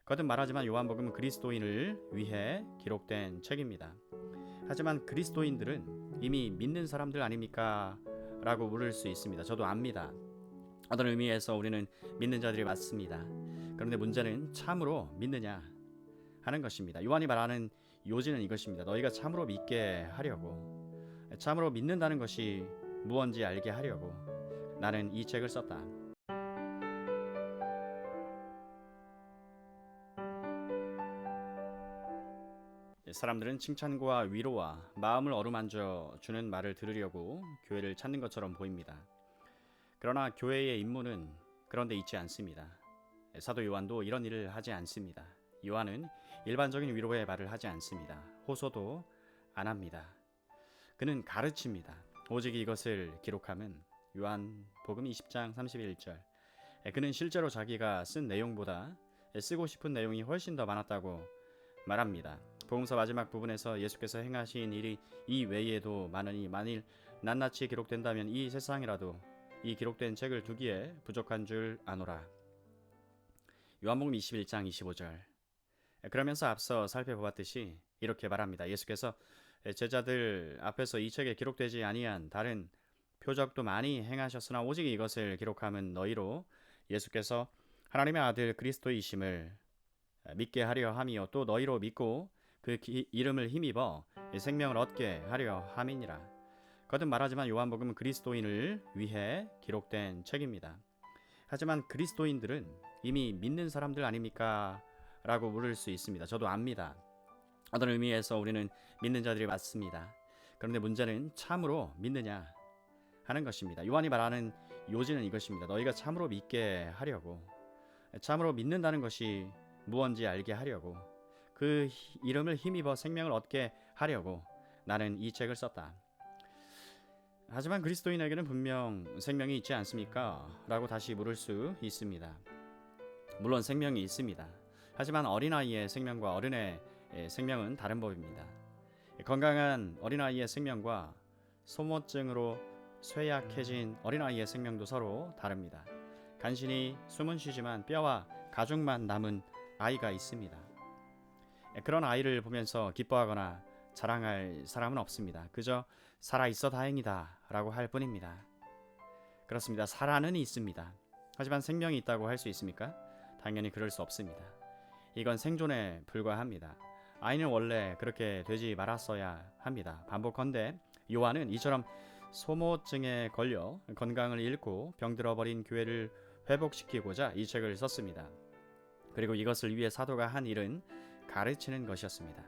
거듭 말하지만 요한복음은 그리스도인을 위해 기록된 책입니다. 하지만 그리스도인들은 이미 믿는 사람들 아닙니까? 라고 물을 수 있습니다. 저도 압니다. 어떤 의미에서 우리는 믿는 자들이 맞습니다. 그런데 문제는 참으로 믿느냐 하는 것입니다. 요한이 말하는 요지는 이것입니다. 너희가 참으로 믿게 하려고, 참으로 믿는다는 것이 무언지 알게 하려고 나는 이 책을 썼다. 사람들은 칭찬과 위로와 마음을 어루만져 주는 말을 들으려고 교회를 찾는 것처럼 보입니다. 그러나 교회의 임무는 그런데 있지 않습니다. 사도 요한도 이런 일을 하지 않습니다. 요한은 일반적인 위로의 말을 하지 않습니다. 호소도 안 합니다. 그는 가르칩니다. 오직 이것을 기록함은 요한복음 20장 31절. 그는 실제로 자기가 쓴 내용보다 쓰고 싶은 내용이 훨씬 더 많았다고 말합니다. 복음서 마지막 부분에서 예수께서 행하신 일이 이 외에도 많으니 만일 낱낱이 기록된다면 이 세상이라도 이 기록된 책을 두기에 부족한 줄 아노라. 요한복음 21장 25절. 그러면서 앞서 살펴보았듯이 이렇게 말합니다. 예수께서 제자들 앞에서 이 책에 기록되지 아니한 다른 표적도 많이 행하셨으나 오직 이것을 기록함은 너희로 예수께서 하나님의 아들 그리스도이심을 믿게 하려 함이요 또 너희로 믿고 그 이름을 힘입어 생명을 얻게 하려 함이니라. 거듭 말하지만 요한복음은 그리스도인을 위해 기록된 책입니다. 하지만 그리스도인들은 이미 믿는 사람들 아닙니까? 라고 물을 수 있습니다. 저도 압니다. 어떤 의미에서 우리는 믿는 자들이 맞습니다. 그런데 문제는 참으로 믿느냐 하는 것입니다. 요한이 말하는 요지는 이것입니다. 너희가 참으로 믿게 하려고, 참으로 믿는다는 것이 무언지 알게 하려고, 그 이름을 힘입어 생명을 얻게 하려고 나는 이 책을 썼다. 하지만 그리스도인에게는 분명 생명이 있지 않습니까? 라고 다시 물을 수 있습니다. 물론 생명이 있습니다. 하지만 어린아이의 생명과 어른의 생명은 다른 법입니다. 건강한 어린아이의 생명과 소모증으로 쇠약해진 어린아이의 생명도 서로 다릅니다. 간신히 숨은 쉬지만 뼈와 가죽만 남은 아이가 있습니다. 그런 아이를 보면서 기뻐하거나 자랑할 사람은 없습니다. 그저 살아있어 다행이다 라고 할 뿐입니다. 그렇습니다. 살아는 있습니다. 하지만 생명이 있다고 할 수 있습니까? 당연히 그럴 수 없습니다. 이건 생존에 불과합니다. 아이는 원래 그렇게 되지 말았어야 합니다. 반복컨대 요한은 이처럼 소모증에 걸려 건강을 잃고 병들어버린 교회를 회복시키고자 이 책을 썼습니다. 그리고 이것을 위해 사도가 한 일은 가르치는 것이었습니다.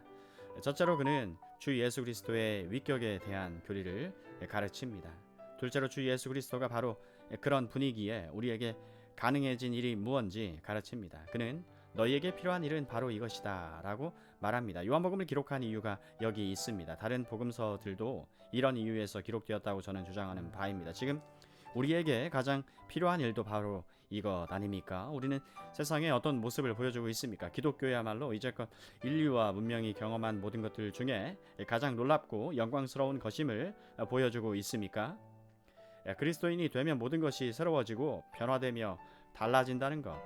첫째로 그는 주 예수 그리스도의 위격에 대한 교리를 가르칩니다. 둘째로 주 예수 그리스도가 바로 그런 분위기에 우리에게 가능해진 일이 무언지 가르칩니다. 그는 너희에게 필요한 일은 바로 이것이다 라고 말합니다. 요한복음을 기록한 이유가 여기 있습니다. 다른 복음서들도 이런 이유에서 기록되었다고 저는 주장하는 바입니다. 지금 우리에게 가장 필요한 일도 바로 이것 아닙니까? 우리는 세상에 어떤 모습을 보여주고 있습니까? 기독교야말로 이제껏 인류와 문명이 경험한 모든 것들 중에 가장 놀랍고 영광스러운 것임을 보여주고 있습니까? 그리스도인이 되면 모든 것이 새로워지고 변화되며 달라진다는 것,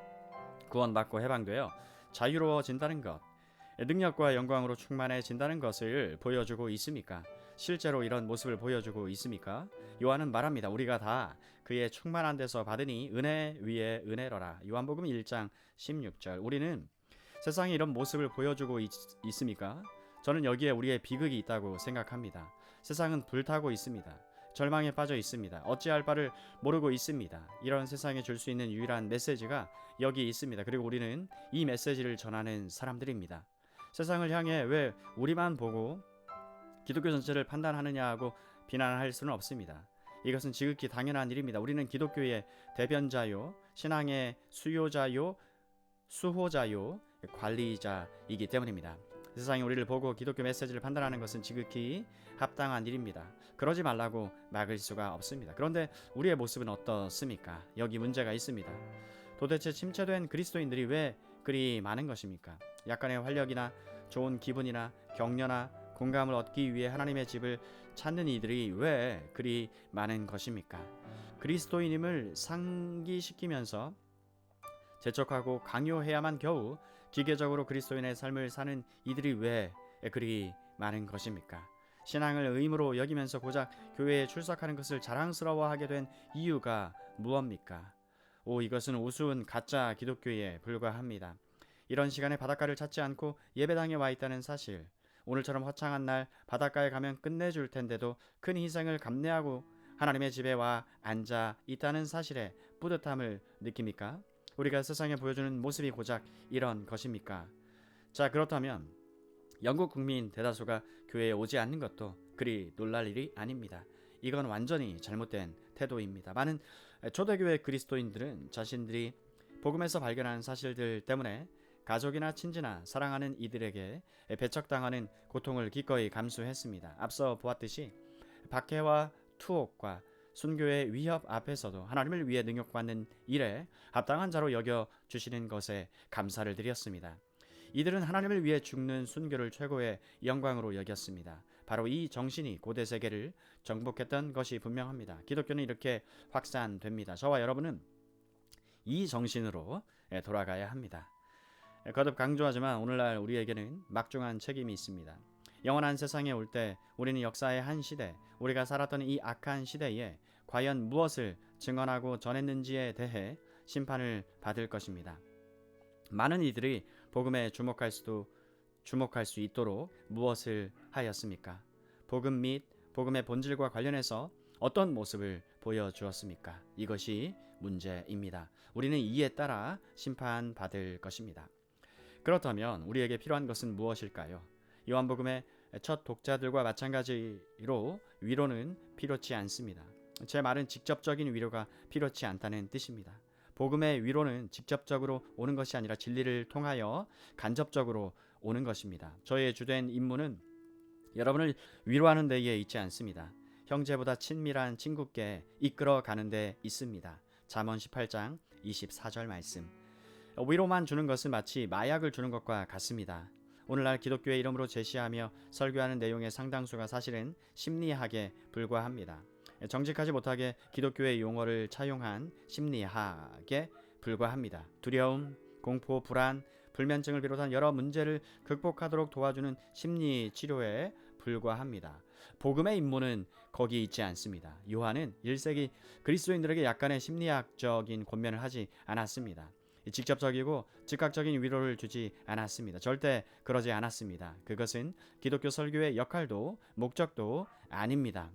구원받고 해방되어 자유로워진다는 것, 능력과 영광으로 충만해진다는 것을 보여주고 있습니까? 실제로 이런 모습을 보여주고 있습니까? 요한은 말합니다. 우리가 다 그의 충만한 데서 받으니 은혜 위에 은혜로라. 요한복음 1장 16절. 우리는 세상에 이런 모습을 보여주고 있습니까? 저는 여기에 우리의 비극이 있다고 생각합니다. 세상은 불타고 있습니다. 절망에 빠져 있습니다. 어찌할 바를 모르고 있습니다. 이런 세상에 줄 수 있는 유일한 메시지가 여기 있습니다. 그리고 우리는 이 메시지를 전하는 사람들입니다. 세상을 향해 왜 우리만 보고 기독교 전체를 판단하느냐 하고 비난할 수는 없습니다. 이것은 지극히 당연한 일입니다. 우리는 기독교의 대변자요, 신앙의 수요자요, 수호자요, 관리자이기 때문입니다. 세상이 우리를 보고 기독교 메시지를 판단하는 것은 지극히 합당한 일입니다. 그러지 말라고 막을 수가 없습니다. 그런데 우리의 모습은 어떻습니까? 여기 문제가 있습니다. 도대체 침체된 그리스도인들이 왜 그리 많은 것입니까? 약간의 활력이나 좋은 기분이나 격려나 공감을 얻기 위해 하나님의 집을 찾는 이들이 왜 그리 많은 것입니까? 그리스도인임을 상기시키면서 재촉하고 강요해야만 겨우 기계적으로 그리스도인의 삶을 사는 이들이 왜 그리 많은 것입니까? 신앙을 의무로 여기면서 고작 교회에 출석하는 것을 자랑스러워하게 된 이유가 무엇입니까? 이것은 우스운 가짜 기독교에 불과합니다. 이런 시간에 바닷가를 찾지 않고 예배당에 와 있다는 사실, 오늘처럼 화창한 날 바닷가에 가면 끝내줄 텐데도 큰 희생을 감내하고 하나님의 집에 와 앉아 있다는 사실에 뿌듯함을 느낍니까? 우리가 세상에 보여주는 모습이 고작 이런 것입니까? 자, 그렇다면 영국 국민 대다수가 교회에 오지 않는 것도 그리 놀랄 일이 아닙니다. 이건 완전히 잘못된 태도입니다. 많은 초대교회 그리스도인들은 자신들이 복음에서 발견한 사실들 때문에 가족이나 친지나 사랑하는 이들에게 배척당하는 고통을 기꺼이 감수했습니다. 앞서 보았듯이 박해와 투옥과 순교의 위협 앞에서도 하나님을 위해 능욕받는 일에 합당한 자로 여겨주시는 것에 감사를 드렸습니다. 이들은 하나님을 위해 죽는 순교를 최고의 영광으로 여겼습니다. 바로 이 정신이 고대 세계를 정복했던 것이 분명합니다. 기독교는 이렇게 확산됩니다. 저와 여러분은 이 정신으로 돌아가야 합니다. 거듭 강조하지만 오늘날 우리에게는 막중한 책임이 있습니다. 영원한 세상에 올 때 우리는 역사의 한 시대, 우리가 살았던 이 악한 시대에 과연 무엇을 증언하고 전했는지에 대해 심판을 받을 것입니다. 많은 이들이 복음에 주목할 수 있도록 무엇을 하였습니까? 복음 및 복음의 본질과 관련해서 어떤 모습을 보여주었습니까? 이것이 문제입니다. 우리는 이에 따라 심판받을 것입니다. 그렇다면 우리에게 필요한 것은 무엇일까요? 요한복음의 첫 독자들과 마찬가지로 위로는 필요치 않습니다. 제 말은 직접적인 위로가 필요치 않다는 뜻입니다. 복음의 위로는 직접적으로 오는 것이 아니라 진리를 통하여 간접적으로 오는 것입니다. 저의 주된 임무는 여러분을 위로하는 데에 있지 않습니다. 형제보다 친밀한 친구께 이끌어 가는 데 있습니다. 잠언 18장 24절 말씀. 위로만 주는 것은 마치 마약을 주는 것과 같습니다. 오늘날 기독교의 이름으로 제시하며 설교하는 내용의 상당수가 사실은 심리학에 불과합니다. 정직하지 못하게 기독교의 용어를 차용한 심리학에 불과합니다. 두려움, 공포, 불안, 불면증을 비롯한 여러 문제를 극복하도록 도와주는 심리 치료에 불과합니다. 복음의 임무는 거기 있지 않습니다. 요한은 1세기 그리스도인들에게 약간의 심리학적인 권면을 하지 않았습니다. 직접적이고 즉각적인 위로를 주지 않았습니다. 절대 그러지 않았습니다. 그것은 기독교 설교의 역할도 목적도 아닙니다.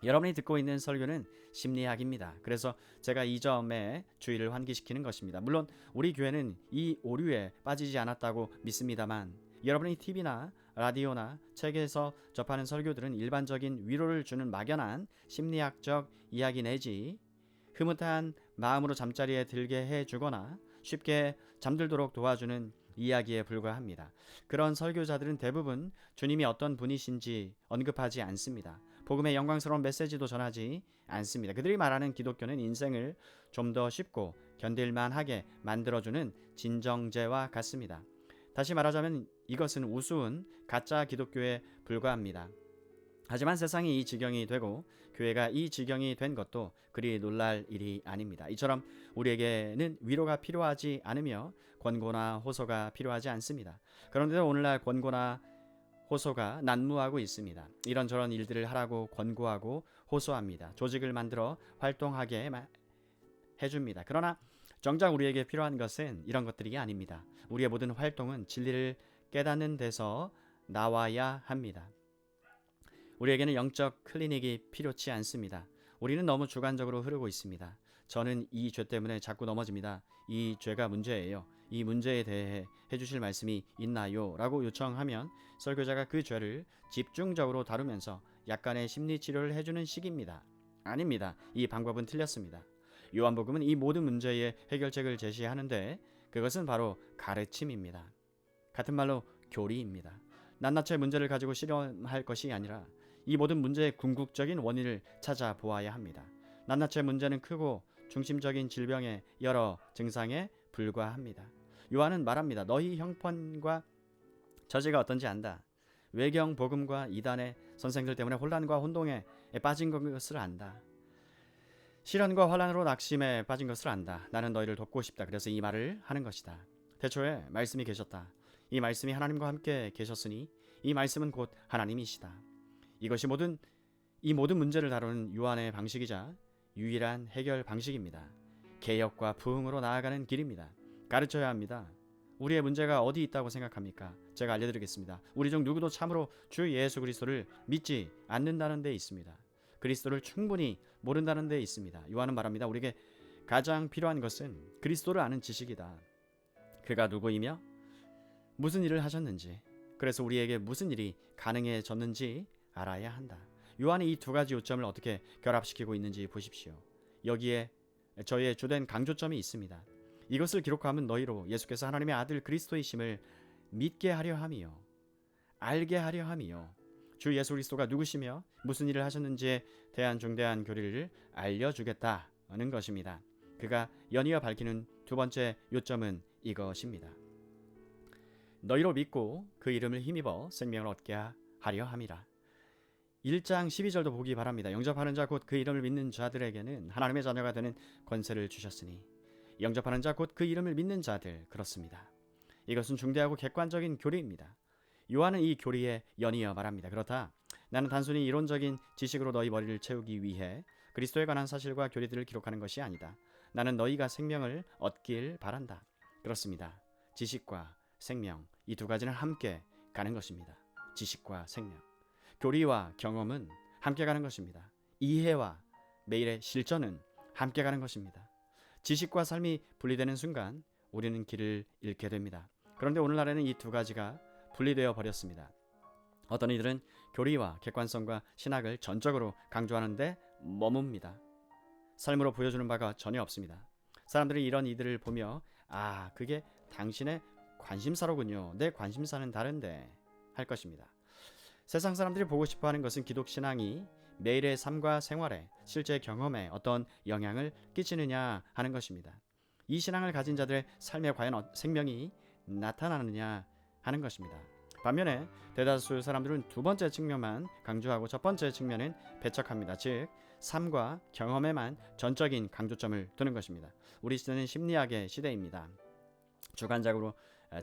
여러분이 듣고 있는 설교는 심리학입니다. 그래서 제가 이 점에 주의를 환기시키는 것입니다. 물론 우리 교회는 이 오류에 빠지지 않았다고 믿습니다만 여러분이 TV나 라디오나 책에서 접하는 설교들은 일반적인 위로를 주는 막연한 심리학적 이야기 내지 흐뭇한 마음으로 잠자리에 들게 해주거나 쉽게 잠들도록 도와주는 이야기에 불과합니다. 그런 설교자들은 대부분 주님이 어떤 분이신지 언급하지 않습니다. 복음의 영광스러운 메시지도 전하지 않습니다. 그들이 말하는 기독교는 인생을 좀 더 쉽고 견딜만하게 만들어주는 진정제와 같습니다. 다시 말하자면 이것은 우스운 가짜 기독교에 불과합니다. 하지만 세상이 이 지경이 되고 교회가 이 지경이 된 것도 그리 놀랄 일이 아닙니다. 이처럼 우리에게는 위로가 필요하지 않으며 권고나 호소가 필요하지 않습니다. 그런데도 오늘날 권고나 호소가 난무하고 있습니다. 이런저런 일들을 하라고 권고하고 호소합니다. 조직을 만들어 활동하게 해줍니다. 그러나 정작 우리에게 필요한 것은 이런 것들이 아닙니다. 우리의 모든 활동은 진리를 깨닫는 데서 나와야 합니다. 우리에게는 영적 클리닉이 필요치 않습니다. 우리는 너무 주관적으로 흐르고 있습니다. 저는 이 죄 때문에 자꾸 넘어집니다. 이 죄가 문제예요. 이 문제에 대해 해주실 말씀이 있나요? 라고 요청하면 설교자가 그 죄를 집중적으로 다루면서 약간의 심리치료를 해주는 식입니다. 아닙니다. 이 방법은 틀렸습니다. 요한복음은 이 모든 문제의 해결책을 제시하는데 그것은 바로 가르침입니다. 같은 말로 교리입니다. 낱낱이 문제를 가지고 실험할 것이 아니라 이 모든 문제의 궁극적인 원인을 찾아보아야 합니다. 낱낱이 문제는 크고 중심적인 질병의 여러 증상에 불과합니다. 요한은 말합니다. 너희 형편과 처지가 어떤지 안다. 외경 복음과 이단의 선생들 때문에 혼란과 혼동에 빠진 것을 안다. 시련과 환난으로 낙심에 빠진 것을 안다. 나는 너희를 돕고 싶다. 그래서 이 말을 하는 것이다. 태초에 말씀이 계셨다. 이 말씀이 하나님과 함께 계셨으니 이 말씀은 곧 하나님이시다. 이것이 이 모든 문제를 다루는 요한의 방식이자 유일한 해결 방식입니다. 개혁과 부흥으로 나아가는 길입니다. 가르쳐야 합니다. 우리의 문제가 어디 있다고 생각합니까? 제가 알려드리겠습니다. 우리 중 누구도 참으로 주 예수 그리스도를 믿지 않는다는 데 있습니다. 그리스도를 충분히 모른다는 데 있습니다. 요한은 말합니다. 우리에게 가장 필요한 것은 그리스도를 아는 지식이다. 그가 누구이며 무슨 일을 하셨는지, 그래서 우리에게 무슨 일이 가능해졌는지 알아야 한다. 요한이 이 두 가지 요점을 어떻게 결합시키고 있는지 보십시오. 여기에 저희의 주된 강조점이 있습니다. 이것을 기록하면 너희로 예수께서 하나님의 아들 그리스도이심을 믿게 하려 함이요 알게 하려 함이요 주 예수 그리스도가 누구시며 무슨 일을 하셨는지에 대한 중대한 교리를 알려주겠다는 것입니다. 그가 연이어 밝히는 두 번째 요점은 이것입니다. 너희로 믿고 그 이름을 힘입어 생명을 얻게 하려 함이라. 1장 12절도 보기 바랍니다. 영접하는 자 곧 그 이름을 믿는 자들에게는 하나님의 자녀가 되는 권세를 주셨으니 영접하는 자 곧 그 이름을 믿는 자들 그렇습니다. 이것은 중대하고 객관적인 교리입니다. 요한은 이 교리에 연이어 말합니다. 그렇다. 나는 단순히 이론적인 지식으로 너희 머리를 채우기 위해 그리스도에 관한 사실과 교리들을 기록하는 것이 아니다. 나는 너희가 생명을 얻길 바란다. 그렇습니다. 지식과 생명, 이 두 가지는 함께 가는 것입니다. 지식과 생명. 교리와 경험은 함께 가는 것입니다. 이해와 매일의 실천은 함께 가는 것입니다. 지식과 삶이 분리되는 순간 우리는 길을 잃게 됩니다. 그런데 오늘날에는 이 두 가지가 분리되어 버렸습니다. 어떤 이들은 교리와 객관성과 신학을 전적으로 강조하는데 머뭅니다. 삶으로 보여주는 바가 전혀 없습니다. 사람들이 이런 이들을 보며 그게 당신의 관심사로군요. 내 관심사는 다른데 할 것입니다. 세상 사람들이 보고 싶어하는 것은 기독신앙이 매일의 삶과 생활에 실제 경험에 어떤 영향을 끼치느냐 하는 것입니다. 이 신앙을 가진 자들의 삶에 과연 생명이 나타나느냐 하는 것입니다. 반면에 대다수 사람들은 두 번째 측면만 강조하고 첫 번째 측면은 배척합니다. 즉 삶과 경험에만 전적인 강조점을 두는 것입니다. 우리 시대는 심리학의 시대입니다. 주관적으로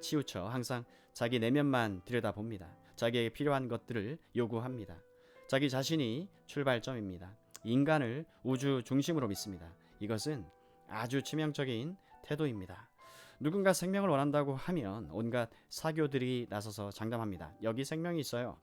치우쳐 항상 자기 내면만 들여다봅니다. 자기에게 필요한 것들을 요구합니다. 자기 자신이 출발점입니다. 인간을 우주 중심으로 믿습니다. 이것은 아주 치명적인 태도입니다. 누군가 생명을 원한다고 하면 온갖 사교들이 나서서 장담합니다. 여기 생명이 있어요.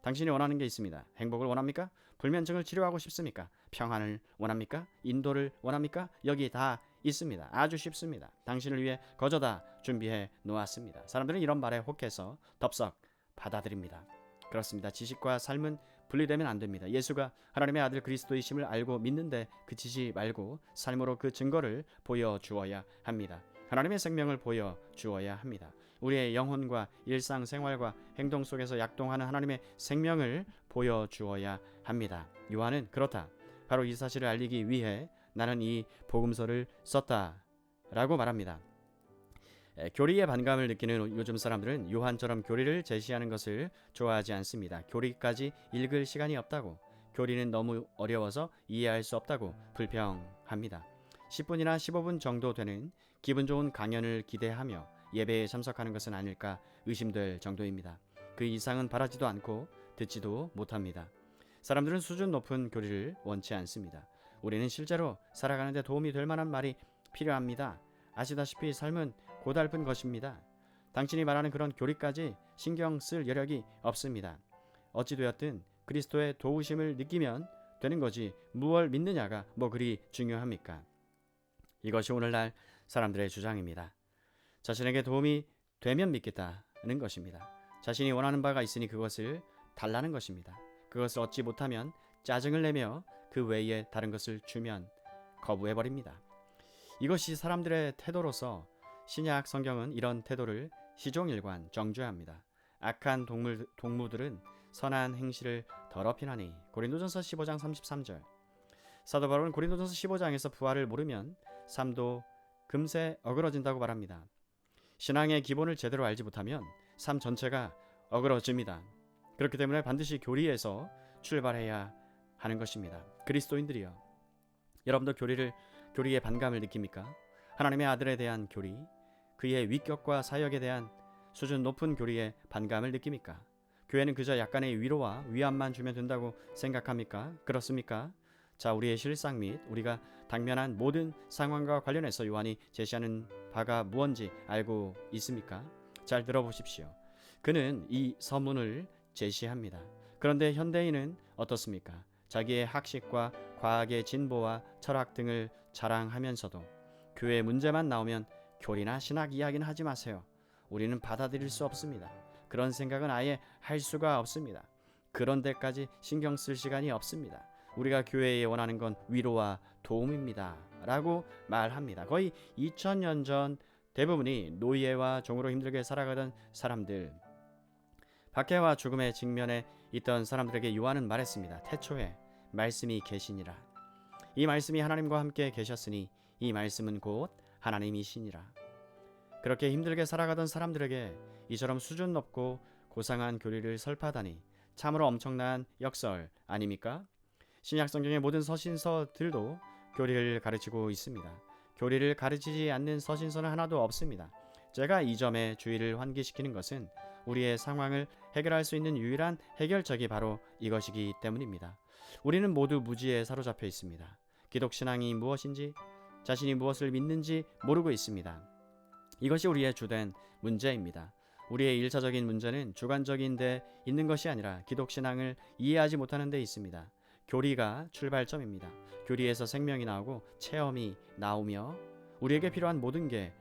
당신이 원하는 게 있습니다. 행복을 원합니까? 불면증을 치료하고 싶습니까? 평안을 원합니까? 인도를 원합니까? 여기 다 있습니다. 아주 쉽습니다. 당신을 위해 거저 다 준비해 놓았습니다. 사람들은 이런 말에 혹해서 덥석 받아들입니다. 그렇습니다. 지식과 삶은 분리되면 안 됩니다. 예수가 하나님의 아들 그리스도이심을 알고 믿는데 그치지 말고 삶으로 그 증거를 보여주어야 합니다. 하나님의 생명을 보여주어야 합니다. 우리의 영혼과 일상생활과 행동 속에서 약동하는 하나님의 생명을 보여주어야 합니다. 요한은 그렇다. 바로 이 사실을 알리기 위해 나는 이 복음서를 썼다 라고 말합니다. 교리에 반감을 느끼는 요즘 사람들은 요한처럼 교리를 제시하는 것을 좋아하지 않습니다. 교리까지 읽을 시간이 없다고, 교리는 너무 어려워서 이해할 수 없다고 불평합니다. 10분이나 15분 정도 되는 기분 좋은 강연을 기대하며 예배에 참석하는 것은 아닐까 의심될 정도입니다. 그 이상은 바라지도 않고 듣지도 못합니다. 사람들은 수준 높은 교리를 원치 않습니다. 우리는 실제로 살아가는 데 도움이 될 만한 말이 필요합니다. 아시다시피 삶은 고달픈 것입니다. 당신이 말하는 그런 교리까지 신경 쓸 여력이 없습니다. 어찌되었든 그리스도의 도우심을 느끼면 되는 거지 무엇을 믿느냐가 뭐 그리 중요합니까? 이것이 오늘날 사람들의 주장입니다. 자신에게 도움이 되면 믿겠다는 것입니다. 자신이 원하는 바가 있으니 그것을 달라는 것입니다. 그것을 얻지 못하면 짜증을 내며 그 외에 다른 것을 주면 거부해버립니다. 이것이 사람들의 태도로서 신약 성경은 이런 태도를 시종일관 정죄합니다. 악한 동무들은 선한 행실을 더럽히나니. 고린도전서 15장 33절. 사도 바울은 고린도전서 15장에서 부활을 모르면 삶도 금세 어그러진다고 말합니다. 신앙의 기본을 제대로 알지 못하면 삶 전체가 어그러집니다. 그렇기 때문에 반드시 교리에서 출발해야 하는 것입니다. 그리스도인들이여, 여러분도 교리에 반감을 느낍니까? 하나님의 아들에 대한 교리, 그의 위격과 사역에 대한 수준 높은 교리에 반감을 느낍니까? 교회는 그저 약간의 위로와 위안만 주면 된다고 생각합니까? 그렇습니까? 자, 우리의 실상 및 우리가 당면한 모든 상황과 관련해서 요한이 제시하는 바가 무언지 알고 있습니까? 잘 들어보십시오. 그는 이 서문을 제시합니다. 그런데 현대인은 어떻습니까? 자기의 학식과 과학의 진보와 철학 등을 자랑하면서도 교회 문제만 나오면 교리나 신학 이야기는 하지 마세요. 우리는 받아들일 수 없습니다. 그런 생각은 아예 할 수가 없습니다. 그런 데까지 신경 쓸 시간이 없습니다. 우리가 교회에 원하는 건 위로와 도움입니다. 라고 말합니다. 거의 2000년 전 대부분이 노예와 종으로 힘들게 살아가던 사람들, 박해와 죽음의 직면에 있던 사람들에게 요한은 말했습니다. 태초에 말씀이 계시니라. 이 말씀이 하나님과 함께 계셨으니 이 말씀은 곧 하나님이시니라. 그렇게 힘들게 살아가던 사람들에게 이처럼 수준 높고 고상한 교리를 설파하다니 참으로 엄청난 역설 아닙니까? 신약 성경의 모든 서신서들도 교리를 가르치고 있습니다. 교리를 가르치지 않는 서신서는 하나도 없습니다. 제가 이 점에 주의를 환기시키는 것은 우리의 상황을 해결할 수 있는 유일한 해결책이 바로 이것이기 때문입니다. 우리는 모두 무지에 사로잡혀 있습니다. 기독신앙이 무엇인지, 자신이 무엇을 믿는지 모르고 있습니다. 이것이 우리의 주된 문제입니다. 우리의 일차적인 문제는 주관적인 데 있는 것이 아니라 기독신앙을 이해하지 못하는 데 있습니다. 교리가 출발점입니다. 교리에서 생명이 나오고 체험이 나오며 우리에게 필요한 모든 게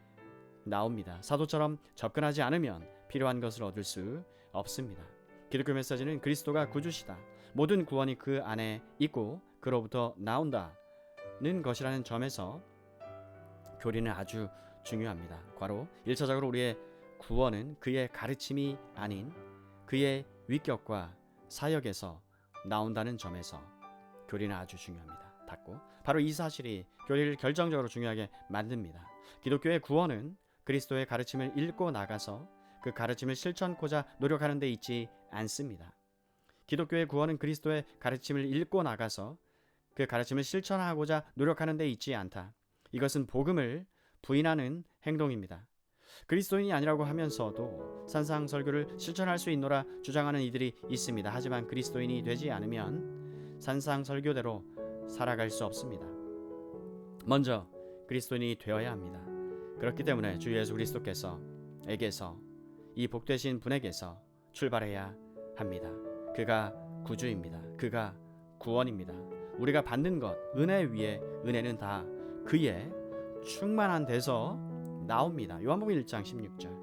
나옵니다. 사도처럼 접근하지 않으면 필요한 것을 얻을 수 없습니다. 기독교 메시지는 그리스도가 구주시다. 모든 구원이 그 안에 있고 그로부터 나온다는 것이라는 점에서 교리는 아주 중요합니다. 과로 1차적으로 우리의 구원은 그의 가르침이 아닌 그의 위격과 사역에서 나온다는 점에서 교리는 아주 중요합니다. 닫고 바로 이 사실이 교리를 결정적으로 중요하게 만듭니다. 기독교의 구원은 그리스도의 가르침을 읽고 나가서 그 가르침을 실천코자 노력하는 데 있지 않습니다. 기독교의 구원은 그리스도의 가르침을 읽고 나가서 그 가르침을 실천하고자 노력하는 데 있지 않다. 이것은 복음을 부인하는 행동입니다. 그리스도인이 아니라고 하면서도 산상설교를 실천할 수 있노라 주장하는 이들이 있습니다. 하지만 그리스도인이 되지 않으면 산상설교대로 살아갈 수 없습니다. 먼저 그리스도인이 되어야 합니다. 그렇기 때문에 주 예수 그리스도께서에게서 이 복되신 분에게서 출발해야 합니다. 그가 구주입니다. 그가 구원입니다. 우리가 받는 것, 은혜 위에 은혜는 다 그의 충만한 데서 나옵니다. 요한복음 1장 16절.